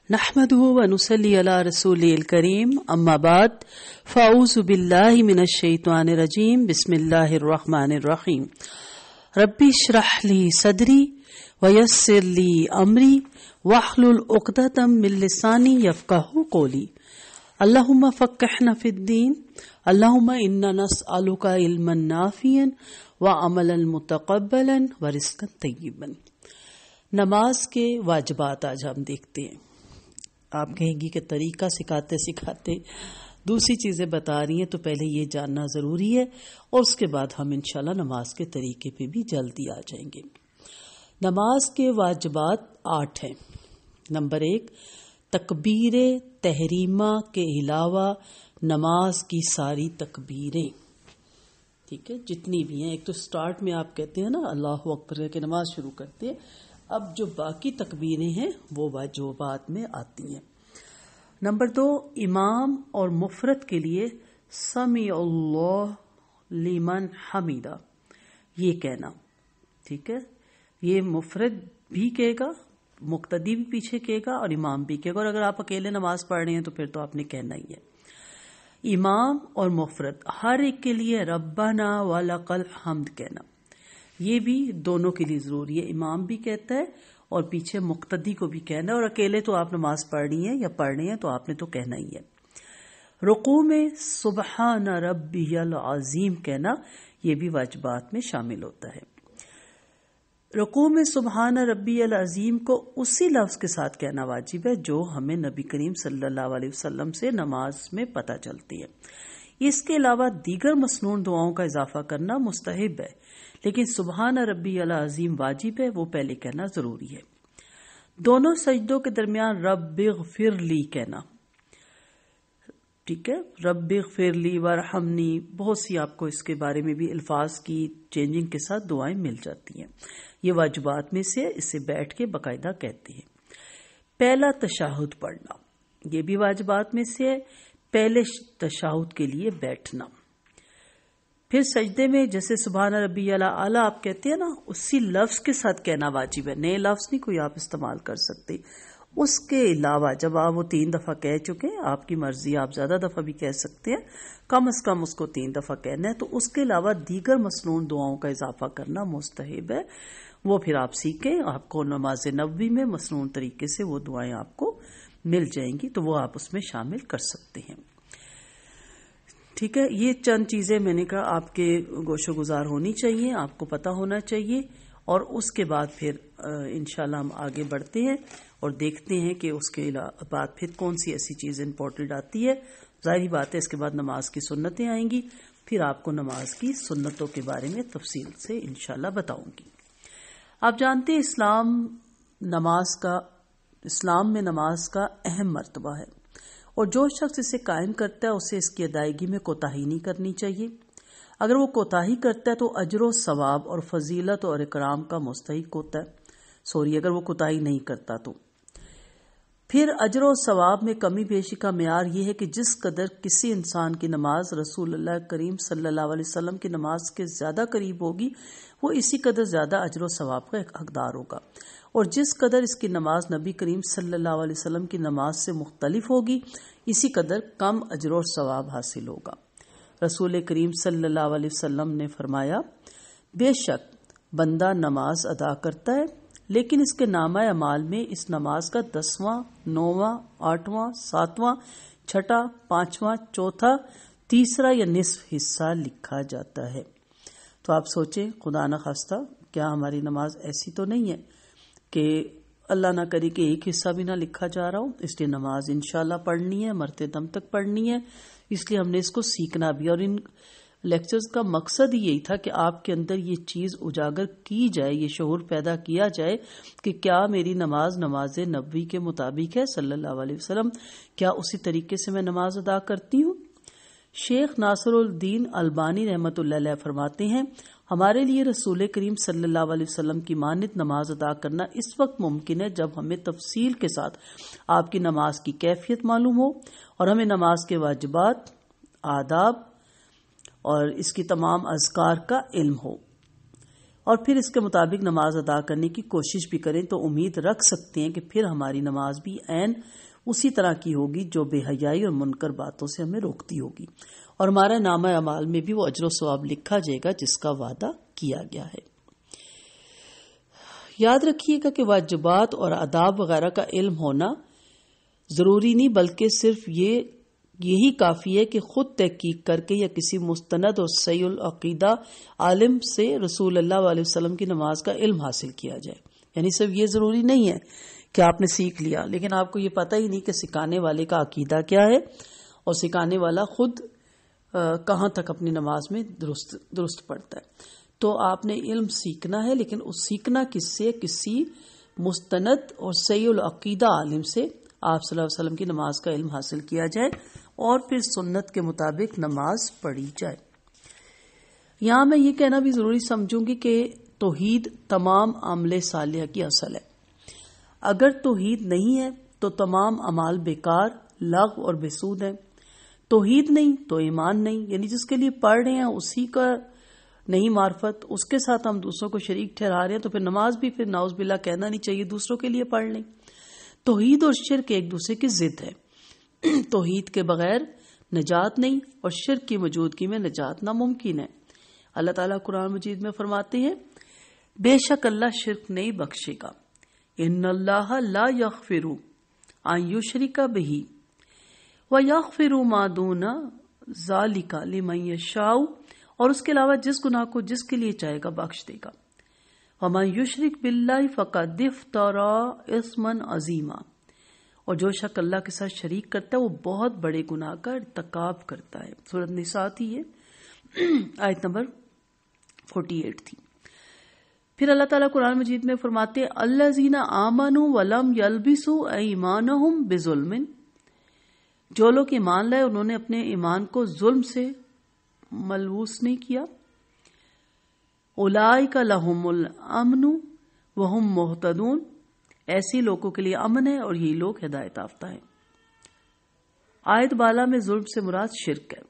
نحمده ونصلي على رسوله الكريم اما بعد فاعوذ بالله من الشيطان الرجيم بسم الله الرحمن الرحيم ربي اشرح لي صدري ويسر لي امري واحلل عقدة من لساني يفقهوا قولي اللهم فقهنا في الدين اللهم انا نسألك علما نافعا وعملا متقبلا ورزقا طيبا۔ نماز کے واجبات آج ہم دیکھتے ہیں۔ آپ کہیں گی کہ طریقہ سکھاتے سکھاتے دوسری چیزیں بتا رہی ہیں، تو پہلے یہ جاننا ضروری ہے اور اس کے بعد ہم انشاءاللہ نماز کے طریقے پہ بھی جلدی آ جائیں گے۔ نماز کے واجبات 8 ہیں۔ نمبر 1، تکبیر تحریمہ کے علاوہ نماز کی ساری تکبیریں، ٹھیک ہے، جتنی بھی ہیں۔ ایک تو سٹارٹ میں آپ کہتے ہیں نا اللہ اکبر کہ نماز شروع کرتے ہیں، اب جو باقی تکبیریں ہیں وہ واجبات میں آتی ہیں۔ نمبر 2، امام اور مفرد کے لیے سمیع اللہ لمن حمیدہ یہ کہنا، ٹھیک ہے، یہ مفرد بھی کہے گا، مقتدی بھی پیچھے کہے گا اور امام بھی کہے گا، اور اگر آپ اکیلے نماز پڑھ رہے ہیں تو پھر تو آپ نے کہنا ہی ہے۔ امام اور مفرد ہر ایک کے لیے ربنا ولک الحمد کہنا، یہ بھی دونوں کے لیے ضروری ہے۔ امام بھی کہتا ہے اور پیچھے مقتدی کو بھی کہنا ہے، اور اکیلے تو آپ نماز پڑھ رہی ہیں یا پڑھ رہے ہیں تو آپ نے تو کہنا ہی ہے۔ رکوع میں سبحان ربی العظیم کہنا، یہ بھی واجبات میں شامل ہوتا ہے۔ رکوع میں سبحان ربی العظیم کو اسی لفظ کے ساتھ کہنا واجب ہے جو ہمیں نبی کریم صلی اللہ علیہ وسلم سے نماز میں پتہ چلتی ہے۔ اس کے علاوہ دیگر مسنون دعاؤں کا اضافہ کرنا مستحب ہے، لیکن سبحان ربی العظیم واجب ہے، وہ پہلے کہنا ضروری ہے۔ دونوں سجدوں کے درمیان رب اغفر لی کہنا، ٹھیک ہے، رب اغفر لی ورحمنی، بہت سی آپ کو اس کے بارے میں بھی الفاظ کی چینجنگ کے ساتھ دعائیں مل جاتی ہیں۔ یہ واجبات میں سے اسے بیٹھ کے باقاعدہ کہتے ہیں۔ پہلا تشہد پڑھنا، یہ بھی واجبات میں سے ہے، پہلے تشہد کے لیے بیٹھنا۔ پھر سجدے میں جیسے سبحان ربی الاعلی آپ کہتے ہیں نا، اسی لفظ کے ساتھ کہنا واجب ہے، نئے لفظ نہیں کوئی آپ استعمال کر سکتے۔ اس کے علاوہ جب آپ وہ 3 دفعہ کہہ چکے ہیں، آپ کی مرضی آپ زیادہ دفعہ بھی کہہ سکتے ہیں، کم از کم اس کو 3 دفعہ کہنا ہے، تو اس کے علاوہ دیگر مسنون دعاؤں کا اضافہ کرنا مستحب ہے، وہ پھر آپ سیکھیں۔ آپ کو نماز نبوی میں مسنون طریقے سے وہ دعائیں آپ کو مل جائیں گی، تو وہ آپ اس میں شامل کر سکتے ہیں، ٹھیک ہے۔ یہ چند چیزیں میں نے کہا آپ کے گوش و گزار ہونی چاہیے، آپ کو پتہ ہونا چاہیے، اور اس کے بعد پھر انشاءاللہ ہم آگے بڑھتے ہیں اور دیکھتے ہیں کہ اس کے بعد پھر کون سی ایسی چیز امپورٹنٹ آتی ہے۔ ظاہری بات ہے اس کے بعد نماز کی سنتیں آئیں گی، پھر آپ کو نماز کی سنتوں کے بارے میں تفصیل سے انشاءاللہ بتاؤں گی۔ آپ جانتے ہیں اسلام میں نماز کا اہم مرتبہ ہے، اور جو شخص اسے قائم کرتا ہے اسے اس کی ادائیگی میں کوتاہی نہیں کرنی چاہیے۔ اگر وہ کوتاہی کرتا ہے تو اجر و ثواب اور فضیلت اور اکرام کا مستحق ہوتا ہے، اگر وہ کوتاہی نہیں کرتا تو پھر اجر و ثواب میں کمی بیشی کا معیار یہ ہے کہ جس قدر کسی انسان کی نماز رسول اللہ کریم صلی اللہ علیہ وسلم کی نماز کے زیادہ قریب ہوگی، وہ اسی قدر زیادہ اجر و ثواب کا حقدار ہوگا، اور جس قدر اس کی نماز نبی کریم صلی اللہ علیہ وسلم کی نماز سے مختلف ہوگی، اسی قدر کم اجر و ثواب حاصل ہوگا۔ رسول کریم صلی اللہ علیہ وسلم نے فرمایا، بے شک بندہ نماز ادا کرتا ہے، لیکن اس کے نامہ اعمال میں اس نماز کا 10واں، 9واں، 8واں، 7واں، 6واں، 5واں، 4تھا، تیسرا یا نصف حصہ لکھا جاتا ہے۔ تو آپ سوچیں، خدا نخواستہ کیا ہماری نماز ایسی تو نہیں ہے کہ اللہ نہ کرے کہ ایک حصہ بھی نہ لکھا جا رہا ہو؟ اس لیے نماز انشاءاللہ پڑھنی ہے، مرتے دم تک پڑھنی ہے، اس لیے ہم نے اس کو سیکھنا بھی، اور ان لیکچرز کا مقصد یہی تھا کہ آپ کے اندر یہ چیز اجاگر کی جائے، یہ شعور پیدا کیا جائے کہ کیا میری نماز نبوی کے مطابق ہے صلی اللہ علیہ وسلم، کیا اسی طریقے سے میں نماز ادا کرتی ہوں۔ شیخ ناصر الدین البانی رحمۃ اللہ علیہ فرماتے ہیں، ہمارے لیے رسول کریم صلی اللہ علیہ وسلم کی مانند نماز ادا کرنا اس وقت ممکن ہے جب ہمیں تفصیل کے ساتھ آپ کی نماز کی کیفیت معلوم ہو، اور ہمیں نماز کے واجبات، آداب اور اس کی تمام اذکار کا علم ہو، اور پھر اس کے مطابق نماز ادا کرنے کی کوشش بھی کریں تو امید رکھ سکتے ہیں کہ پھر ہماری نماز بھی عین اسی طرح کی ہوگی جو بے حیائی اور منکر باتوں سے ہمیں روکتی ہوگی، اور ہمارا نامہ اعمال میں بھی وہ اجر و ثواب لکھا جائے گا جس کا وعدہ کیا گیا ہے۔ یاد رکھیے گا کہ واجبات اور آداب وغیرہ کا علم ہونا ضروری نہیں، بلکہ صرف یہی کافی ہے کہ خود تحقیق کر کے یا کسی مستند اور صحیح العقیدہ عالم سے رسول اللہ علیہ وسلم کی نماز کا علم حاصل کیا جائے۔ یعنی صرف یہ ضروری نہیں ہے کہ آپ نے سیکھ لیا لیکن آپ کو یہ پتہ ہی نہیں کہ سکھانے والے کا عقیدہ کیا ہے اور سکھانے والا خود کہاں تک اپنی نماز میں درست پڑتا ہے۔ تو آپ نے علم سیکھنا ہے، لیکن اس سیکھنا کس سے؟ کسی مستند اور صحیح العقیدہ عالم سے آپ صلی اللہ علیہ وسلم کی نماز کا علم حاصل کیا جائے اور پھر سنت کے مطابق نماز پڑھی جائے۔ یہاں میں یہ کہنا بھی ضروری سمجھوں گی کہ توحید تمام اعمال صالحہ کی اصل ہے۔ اگر توحید نہیں ہے تو تمام اعمال بیکار، لغو اور بے سود ہیں۔ توحید نہیں تو ایمان نہیں، یعنی جس کے لیے پڑھ رہے ہیں اسی کا نہیں معرفت، اس کے ساتھ ہم دوسروں کو شریک ٹھہرا رہے ہیں تو پھر نماز بھی پھر نعوذ باللہ کہنا نہیں چاہیے دوسروں کے لیے پڑھ لیں۔ توحید اور شرک ایک دوسرے کی ضد ہے۔ توحید کے بغیر نجات نہیں اور شرک کی موجودگی میں نجات ناممکن ہے۔ اللہ تعالیٰ قرآن مجید میں فرماتے ہیں بے شک اللہ شرک نہیں بخشے گا، ان اللہ لا یغفر ان یشرک بہ ویغفر ما دون ذلک لمن یشاء، اور اس کے علاوہ جس گناہ کو جس کے لیے چاہے گا بخش دے گا۔ ومن یشرک باللہ فقد افتری اثما عظیما، اور جو شخص اللہ کے ساتھ شریک کرتا ہے وہ بہت بڑے گناہ کا ارتکاب کرتا ہے۔ سورۃ نساء تھی یہ، آیت نمبر 48 تھی۔ پھر اللہ تعالیٰ قرآن مجید میں فرماتے ہیں الذین آمنوا ولم یلبسوا ایمانہم بظلم، جو لوگ ایمان لائے انہوں نے اپنے ایمان کو ظلم سے ملوث نہیں کیا۔ اولئک لہم الامن وہم مہتدون، ایسی لوگوں کے لیے امن ہے اور یہی لوگ ہدایت یافتہ ہیں۔ آیت بالا میں ظلم سے مراد شرک ہے،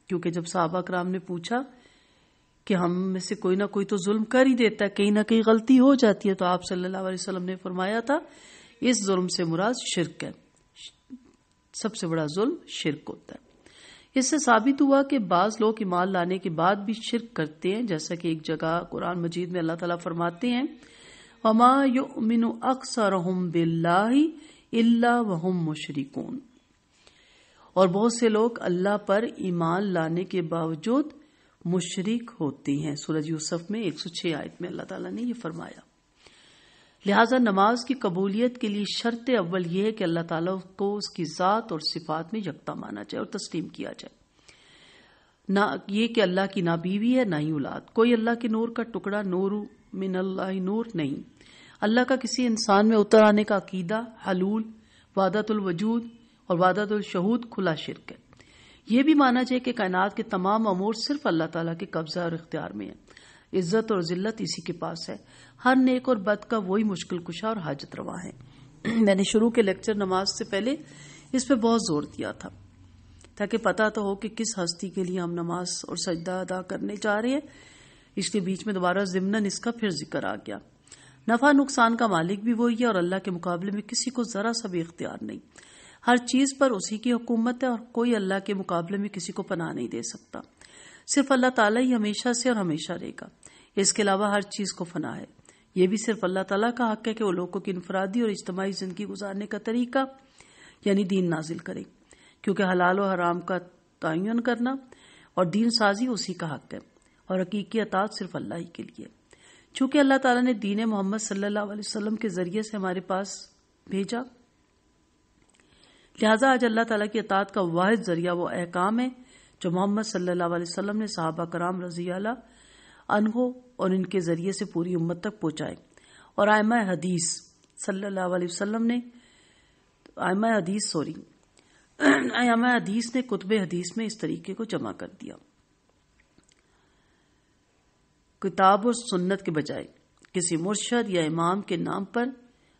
کیونکہ جب صحابہ کرام نے پوچھا کہ ہم میں سے کوئی نہ کوئی تو ظلم کر ہی دیتا ہے، کہیں نہ کہیں غلطی ہو جاتی ہے، تو آپ صلی اللہ علیہ وسلم نے فرمایا تھا اس ظلم سے مراد شرک ہے، سب سے بڑا ظلم شرک ہوتا ہے۔ اس سے ثابت ہوا کہ بعض لوگ ایمان لانے کے بعد بھی شرک کرتے ہیں، جیسا کہ ایک جگہ قرآن مجید میں اللہ تعالیٰ فرماتے ہیں وما یؤمن اکثرهم باللہ الا وهم مشرکون، اور بہت سے لوگ اللہ پر ایمان لانے کے باوجود مشرک ہوتے ہیں۔ سورہ یوسف میں 106 آیت میں اللہ تعالیٰ نے یہ فرمایا۔ لہٰذا نماز کی قبولیت کے لیے شرط اول یہ ہے کہ اللہ تعالیٰ کو اس کی ذات اور صفات میں یکتا مانا جائے اور تسلیم کیا جائے، نہ یہ کہ اللہ کی نہ بیوی ہے نہ ہی اولاد، کوئی اللہ کے نور کا ٹکڑا، نور من اللہ نور نہیں۔ اللہ کا کسی انسان میں اتر آنے کا عقیدہ، حلول، وحدت الوجود اور وحدت الشہود کھلا شرک ہے۔ یہ بھی مانا جائے کہ کائنات کے تمام امور صرف اللہ تعالیٰ کے قبضہ اور اختیار میں ہے، عزت اور ذلت اسی کے پاس ہے، ہر نیک اور بد کا وہی مشکل کشا اور حاجت روا ہے۔ میں نے شروع کے لیکچر نماز سے پہلے اس پہ بہت زور دیا تھا تاکہ پتہ تو ہو کہ کس ہستی کے لیے ہم نماز اور سجدہ ادا کرنے جا رہے ہیں۔ اس کے بیچ میں دوبارہ ضمناً اس کا پھر ذکر آ گیا۔ نفع نقصان کا مالک بھی وہی ہے اور اللہ کے مقابلے میں کسی کو ذرا سا بھی اختیار نہیں، ہر چیز پر اسی کی حکومت ہے اور کوئی اللہ کے مقابلے میں کسی کو پناہ نہیں دے سکتا۔ صرف اللہ تعالیٰ ہی ہمیشہ سے اور ہمیشہ رہے گا، اس کے علاوہ ہر چیز کو فنا ہے۔ یہ بھی صرف اللہ تعالیٰ کا حق ہے کہ وہ لوگوں کی انفرادی اور اجتماعی زندگی گزارنے کا طریقہ یعنی دین نازل کرے، کیونکہ حلال و حرام کا تعین کرنا اور دین سازی اسی کا حق ہے اور حقیقی اطاعت صرف اللہ ہی کے لیے۔ چونکہ اللہ تعالیٰ نے دین محمد صلی اللہ علیہ وسلم کے ذریعے سے ہمارے پاس بھیجا، لہٰذا آج اللہ تعالیٰ کی اطاعت کا واحد ذریعہ وہ احکام ہے جو محمد صلی اللہ علیہ وسلم نے صحابہ کرام رضی اللہ عنہ اور ان کے ذریعے سے پوری امت تک پہنچائے، اور ائمہ حدیث صلی اللہ علیہ وسلم نے ائمہ حدیث نے کتب حدیث میں اس طریقے کو جمع کر دیا۔ کتاب اور سنت کے بجائے کسی مرشد یا امام کے نام پر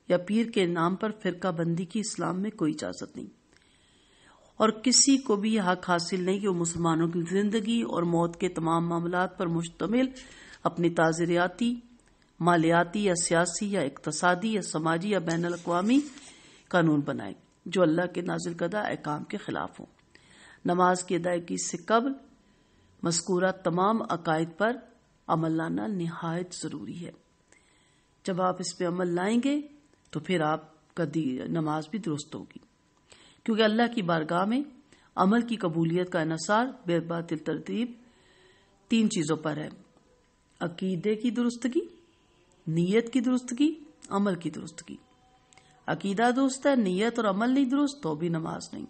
یا پیر کے نام پر فرقہ بندی کی اسلام میں کوئی اجازت نہیں، اور کسی کو بھی یہ حق حاصل نہیں کہ وہ مسلمانوں کی زندگی اور موت کے تمام معاملات پر مشتمل اپنی تاجریاتی، مالیاتی یا سیاسی یا اقتصادی یا سماجی یا بین الاقوامی قانون بنائیں جو اللہ کے نازل کردہ احکام کے خلاف ہوں۔ نماز کی ادائیگی سے قبل مذکورہ تمام عقائد پر عمل لانا نہایت ضروری ہے۔ جب آپ اس پہ عمل لائیں گے تو پھر آپ کا نماز بھی درست ہوگی، کیونکہ اللہ کی بارگاہ میں عمل کی قبولیت کا انحصار بے باطل ترتیب 3 چیزوں پر ہے: عقیدے کی درستگی، نیت کی درستگی، عمل کی درستگی۔ عقیدہ درست ہے، نیت اور عمل نہیں درست تو بھی نماز نہیں۔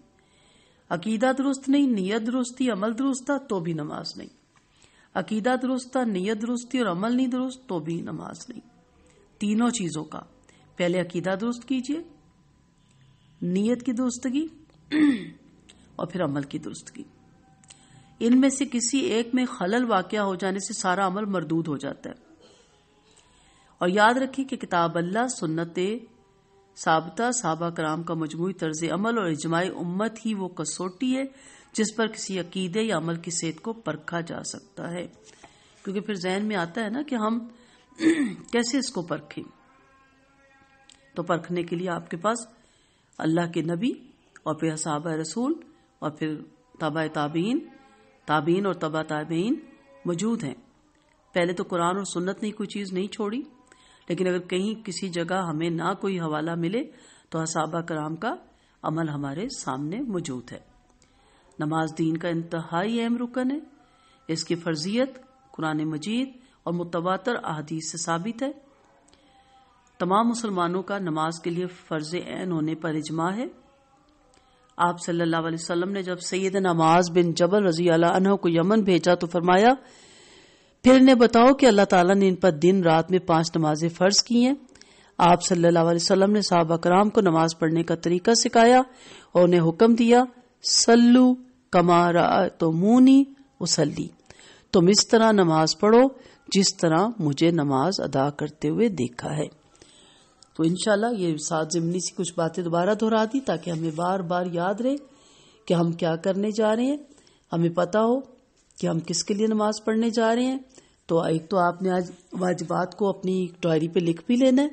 عقیدہ درست نہیں، نیت درستی، عمل درست تھا تو بھی نماز نہیں۔ عقیدہ درست تھا، نیت درستی اور عمل نہیں درست تو بھی نماز نہیں۔ تینوں چیزوں کا پہلے عقیدہ درست کیجئے، نیت کی درستگی اور پھر عمل کی درستگی۔ ان میں سے کسی ایک میں خلل واقع ہو جانے سے سارا عمل مردود ہو جاتا ہے۔ اور یاد رکھیں کہ کتاب اللہ، سنت ثابتہ، صحابہ کرام کا مجموعی طرز عمل اور اجماع امت ہی وہ کسوٹی ہے جس پر کسی عقیدے یا عمل کی صحت کو پرکھا جا سکتا ہے۔ کیونکہ پھر ذہن میں آتا ہے نا کہ ہم کیسے اس کو پرکھیں، تو پرکھنے کے لیے آپ کے پاس اللہ کے نبی اور پھر صحابہ رسول اور پھر تابع تابعین اور تبع تابعین موجود ہیں۔ پہلے تو قرآن اور سنت نے کوئی چیز نہیں چھوڑی، لیکن اگر کہیں کسی جگہ ہمیں نہ کوئی حوالہ ملے تو صحابہ کرام کا عمل ہمارے سامنے موجود ہے۔ نماز دین کا انتہائی اہم رکن ہے۔ اس کی فرضیت قرآن مجید اور متواتر احادیث سے ثابت ہے۔ تمام مسلمانوں کا نماز کے لیے فرض عین ہونے پر اجماع ہے۔ آپ صلی اللہ علیہ وسلم نے جب سیدنا معاذ بن جبل رضی اللہ عنہ کو یمن بھیجا تو فرمایا، پھر انہیں بتاؤ کہ اللہ تعالیٰ نے ان پر دن رات میں 5 نمازیں فرض کی ہیں۔ آپ صلی اللہ علیہ وسلم نے صحابہ کرام کو نماز پڑھنے کا طریقہ سکھایا اور انہیں حکم دیا، صلو کما رأیتمونی اصلی، تم اس طرح نماز پڑھو جس طرح مجھے نماز ادا کرتے ہوئے دیکھا ہے۔ تو انشاءاللہ یہ ساتھ ضمنی سی کچھ باتیں دوبارہ دہرا دی تاکہ ہمیں بار بار یاد رہے کہ ہم کیا کرنے جا رہے ہیں، ہمیں پتہ ہو کہ ہم کس کے لیے نماز پڑھنے جا رہے ہیں۔ تو ایک تو آپ نے آج واجبات کو اپنی ڈائری پہ لکھ بھی لینا ہے،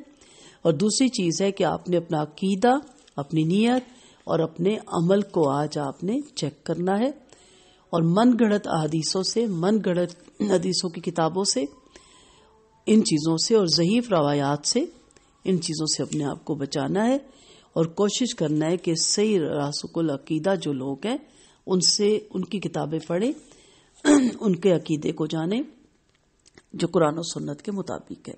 اور دوسری چیز ہے کہ آپ نے اپنا عقیدہ، اپنی نیت اور اپنے عمل کو آج آپ نے چیک کرنا ہے، اور من گھڑت احادیثوں سے، من گھڑت حدیثوں کی کتابوں سے، ان چیزوں سے اور ضعیف روایات سے، ان چیزوں سے اپنے آپ کو بچانا ہے، اور کوشش کرنا ہے کہ صحیح راسخ العقیدہ جو لوگ ہیں ان سے ان کی کتابیں پڑھیں، ان کے عقیدے کو جانیں جو قرآن و سنت کے مطابق ہے۔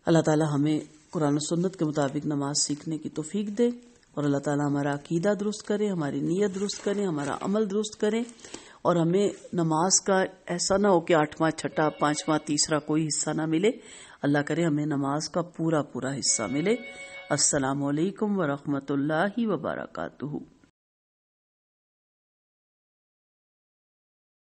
اللہ تعالی ہمیں قرآن و سنت کے مطابق نماز سیکھنے کی توفیق دے، اور اللہ تعالی ہمارا عقیدہ درست کرے، ہماری نیت درست کرے، ہمارا عمل درست کرے، اور ہمیں نماز کا ایسا نہ ہو کہ 8واں، 6واں، 5واں، تیسرا کوئی حصہ نہ ملے۔ اللہ کرے ہمیں نماز کا پورا حصہ ملے۔ السلام علیکم ورحمۃ اللہ وبرکاتہ۔